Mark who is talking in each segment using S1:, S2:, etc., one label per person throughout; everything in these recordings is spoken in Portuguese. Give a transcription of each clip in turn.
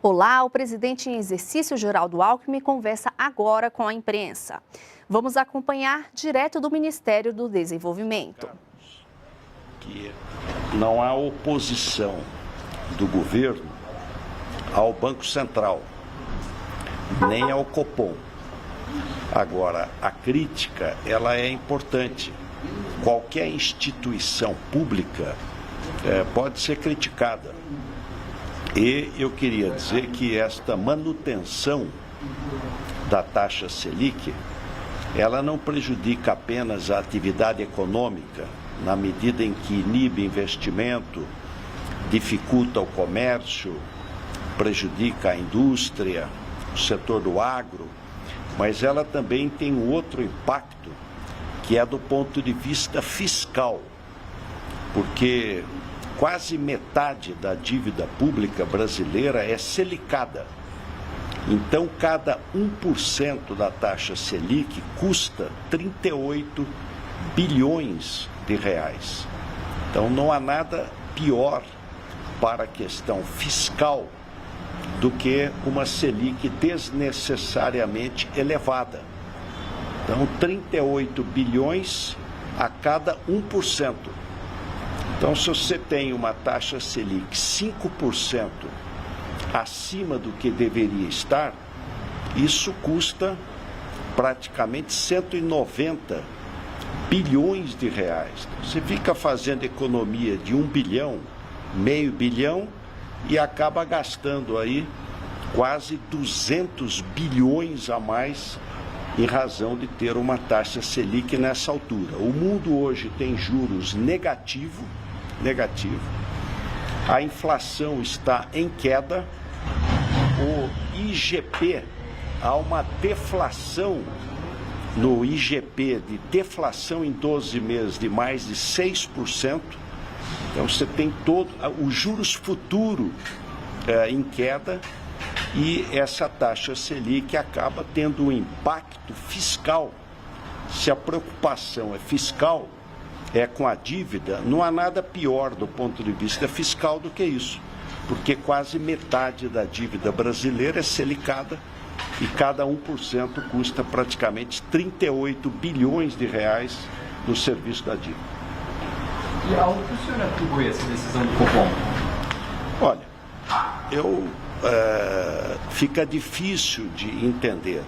S1: Olá, o presidente em exercício, Geraldo Alckmin, conversa agora com a imprensa. Vamos acompanhar direto do Ministério do Desenvolvimento.
S2: Que não há oposição do governo ao Banco Central, nem ao Copom. Agora, a crítica, ela é importante. Qualquer instituição pública pode ser criticada. E eu queria dizer que esta manutenção da taxa Selic, ela não prejudica apenas a atividade econômica, na medida em que inibe investimento, dificulta o comércio, prejudica a indústria, o setor do agro, mas ela também tem um outro impacto, que é do ponto de vista fiscal, porque quase metade da dívida pública brasileira é selicada. Então, cada 1% da taxa Selic custa 38 bilhões de reais. Então, não há nada pior para a questão fiscal do que uma Selic desnecessariamente elevada. Então, 38 bilhões a cada 1%. Então, se você tem uma taxa Selic 5% acima do que deveria estar, isso custa praticamente 190 bilhões de reais. Então, você fica fazendo economia de 1 bilhão, meio bilhão, e acaba gastando aí quase 200 bilhões a mais em razão de ter uma taxa Selic nessa altura. O mundo hoje tem juros negativo, a inflação está em queda, o IGP, há uma deflação no IGP, de deflação em 12 meses de mais de 6%, então você tem todo os juros futuros em queda, e essa taxa Selic acaba tendo um impacto fiscal. Se a preocupação é fiscal, é com a dívida, não há nada pior do ponto de vista fiscal do que isso, porque quase metade da dívida brasileira é selicada e cada 1% custa praticamente 38 bilhões de reais no serviço da dívida.
S3: E ao que o senhor atribui essa decisão do Copom?
S2: Olha, fica difícil de entender.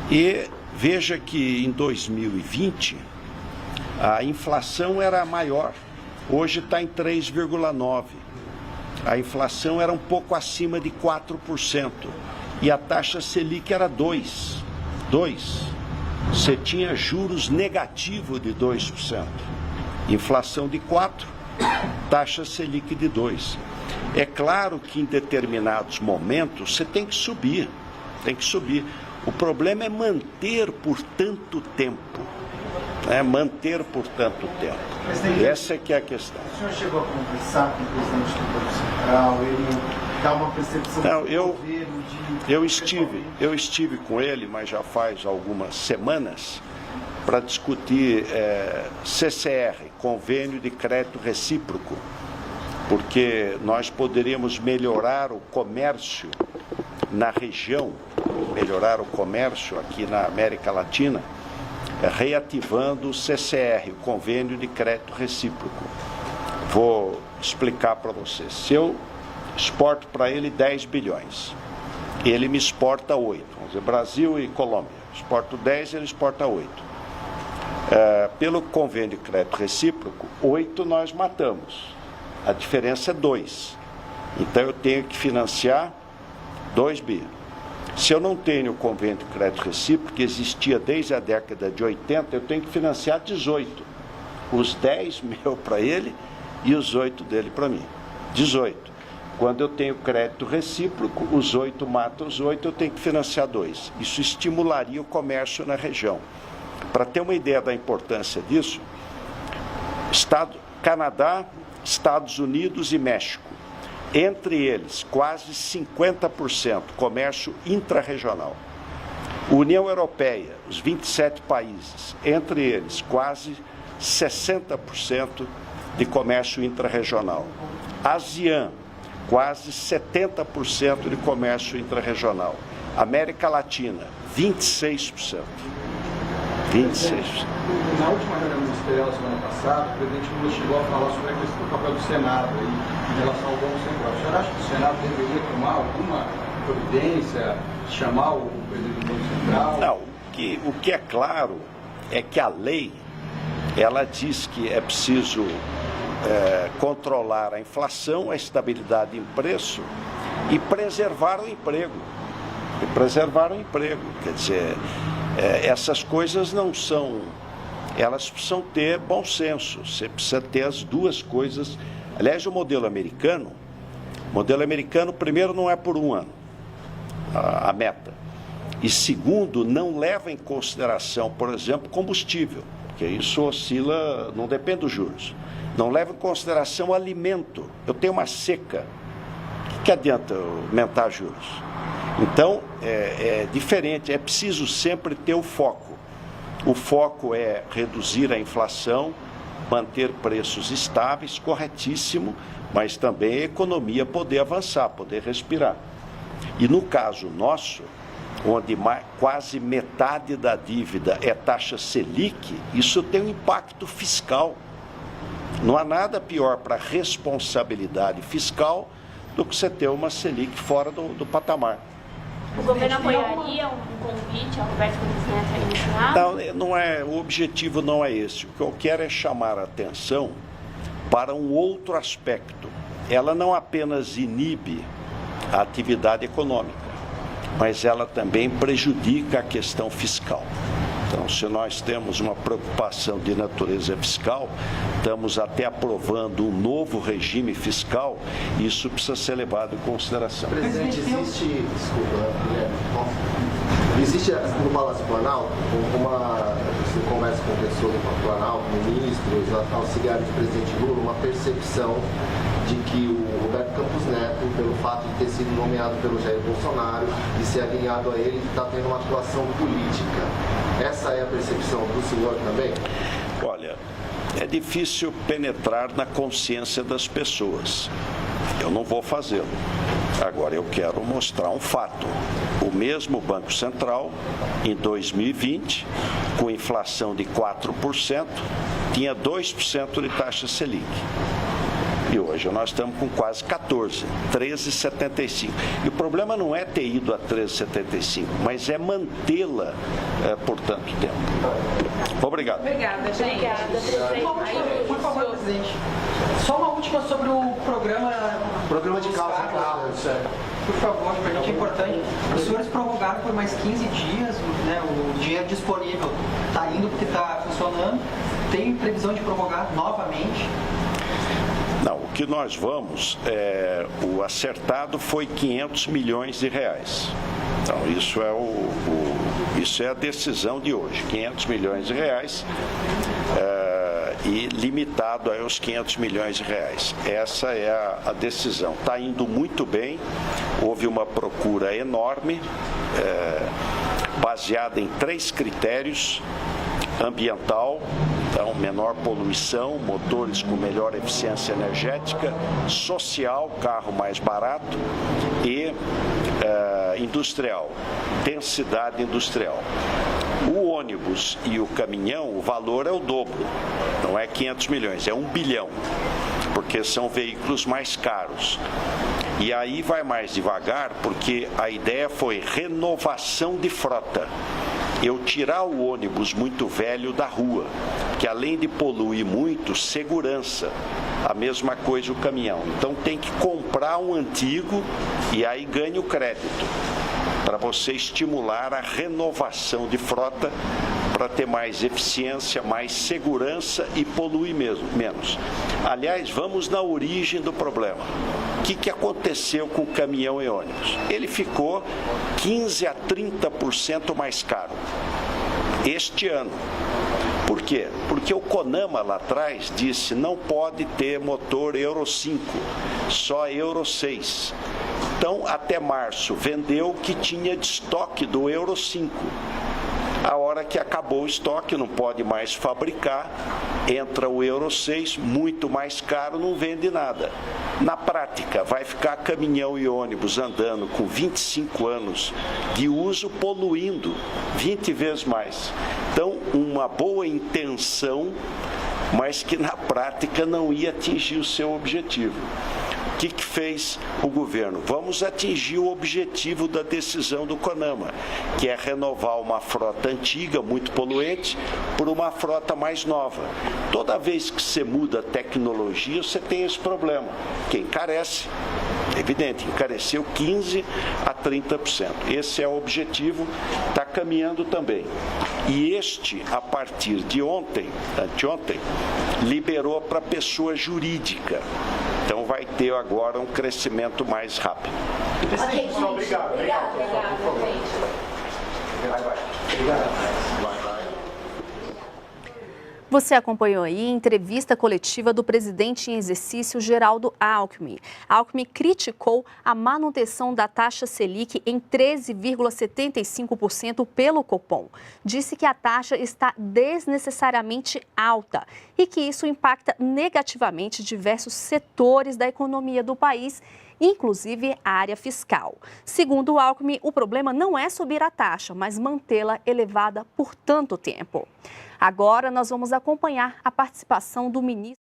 S2: E veja que em 2020 a inflação era maior, hoje está em 3,9%. A inflação era um pouco acima de 4% e a taxa Selic era 2%. Você tinha juros negativos de 2%. Inflação de 4%, taxa Selic de 2%. É claro que em determinados momentos você tem que subir. O problema é manter por tanto tempo. Essa é que é a questão.
S4: O senhor chegou a conversar com o presidente do Banco Central, ele dá uma percepção do governo de...
S2: Eu estive com ele, mas já faz algumas semanas, para discutir CCR, Convênio de Crédito Recíproco, porque nós poderíamos melhorar o comércio na região, melhorar o comércio aqui na América Latina, reativando o CCR, o Convênio de Crédito Recíproco. Vou explicar para vocês. Se eu exporto para ele 10 bilhões, ele me exporta 8. Vamos dizer, Brasil e Colômbia. Exporto 10, ele exporta 8. Pelo Convênio de Crédito Recíproco, 8 nós matamos. A diferença é 2. Então eu tenho que financiar 2 bi. Se eu não tenho o Convênio de Crédito Recíproco, que existia desde a década de 80, eu tenho que financiar 18. Os 10 meu para ele e os 8 dele para mim. 18. Quando eu tenho crédito recíproco, os 8 matam os 8, eu tenho que financiar 2. Isso estimularia o comércio na região. Para ter uma ideia da importância disso, Canadá, Estados Unidos e México, entre eles quase 50% comércio intrarregional. União Europeia, os 27 países, entre eles quase 60% de comércio intrarregional. ASEAN, quase 70% de comércio intrarregional. América Latina, 26%. 26%.
S3: Na última reunião ministerial, semana passada, o presidente Lula chegou a falar sobre a questão do papel do Senado aí, em relação ao Banco Central. O senhor acha que o Senado deveria tomar alguma providência, chamar o presidente do Banco Central?
S2: Não, o que é claro é que a lei, ela diz que é preciso controlar a inflação, a estabilidade em preço e preservar o emprego. Quer dizer, essas coisas não são... Elas precisam ter bom senso. Você precisa ter as duas coisas. Aliás, o modelo americano, primeiro, não é por um ano a meta. E segundo, não leva em consideração, por exemplo, combustível, porque isso oscila, não depende dos juros. Não leva em consideração alimento. Eu tenho uma seca. O que adianta aumentar juros? Então, é diferente. É preciso sempre ter o foco. O foco é reduzir a inflação, manter preços estáveis, corretíssimo, mas também a economia poder avançar, poder respirar. E no caso nosso, onde quase metade da dívida é taxa Selic, isso tem um impacto fiscal. Não há nada pior para a responsabilidade fiscal do que você ter uma Selic fora do patamar.
S5: O governo apoiaria um convite ao Roberto Campos Neto aí no Senado?
S2: Não é, o objetivo não é esse. O que eu quero é chamar a atenção para um outro aspecto. Ela não apenas inibe a atividade econômica, mas ela também prejudica a questão fiscal. Então, se nós temos uma preocupação de natureza fiscal, estamos até aprovando um novo regime fiscal, isso precisa ser levado em consideração.
S4: Presidente, existe no Palácio Planalto você conversa com pessoas do Planalto, ministros, auxiliares do presidente Lula, uma percepção de que o Roberto Campos Neto, pelo fato de ter sido nomeado pelo Jair Bolsonaro e ser alinhado a ele, está tendo uma atuação política. Essa é a percepção do senhor também?
S2: Olha, é difícil penetrar na consciência das pessoas. Eu não vou fazê-lo. Agora, eu quero mostrar um fato. O mesmo Banco Central, em 2020, com inflação de 4%, tinha 2% de taxa Selic. E hoje nós estamos com quase 14, 13,75. E o problema não é ter ido a 13,75, mas é mantê-la por tanto tempo. Obrigado.
S6: Obrigada, gente.
S5: Obrigada, presidente.
S6: Por favor, presidente. Só uma última sobre o programa
S4: de causa.
S6: Por favor, para a gente é importante. Os senhores prorrogaram por mais 15 dias, né, o dinheiro disponível está indo porque está funcionando. Tem previsão de prorrogar novamente?
S2: Não, o que nós vamos, o acertado foi 500 milhões de reais. Então, isso é a decisão de hoje, 500 milhões de reais e limitado aos 500 milhões de reais. Essa é a decisão. Está indo muito bem, houve uma procura enorme, baseada em 3 critérios: ambiental, então menor poluição, motores com melhor eficiência energética, social, carro mais barato, e industrial, densidade industrial. O ônibus e o caminhão, o valor é o dobro, não é 500 milhões, é 1 bilhão, porque são veículos mais caros. E aí vai mais devagar, porque a ideia foi renovação de frota. Eu tirar o ônibus muito velho da rua, que além de poluir muito, segurança. A mesma coisa o caminhão. Então tem que comprar um antigo e aí ganha o crédito, para você estimular a renovação de frota, para ter mais eficiência, mais segurança e poluir menos. Aliás, vamos na origem do problema. O que aconteceu com o caminhão e ônibus? Ele ficou 15% a 30% mais caro este ano. Por quê? Porque o CONAMA lá atrás disse não pode ter motor Euro 5, só Euro 6. Então, até março, vendeu o que tinha de estoque do Euro 5. A hora que acabou o estoque, não pode mais fabricar, entra o Euro 6, muito mais caro, não vende nada. Na prática, vai ficar caminhão e ônibus andando com 25 anos de uso, poluindo 20 vezes mais. Então, uma boa intenção, mas que na prática não ia atingir o seu objetivo. O que fez o governo? Vamos atingir o objetivo da decisão do CONAMA, que é renovar uma frota antiga, muito poluente, por uma frota mais nova. Toda vez que você muda a tecnologia, você tem esse problema, que encarece. Evidente, encareceu 15% a 30%. Esse é o objetivo, está caminhando também. E este, a partir de anteontem, liberou para pessoa jurídica. Então vai ter agora um crescimento mais rápido.
S3: Obrigado.
S1: Você acompanhou aí a entrevista coletiva do presidente em exercício, Geraldo Alckmin. Alckmin criticou a manutenção da taxa Selic em 13,75% pelo Copom. Disse que a taxa está desnecessariamente alta e que isso impacta negativamente diversos setores da economia do país, inclusive a área fiscal. Segundo o Alckmin, o problema não é subir a taxa, mas mantê-la elevada por tanto tempo. Agora nós vamos acompanhar a participação do ministro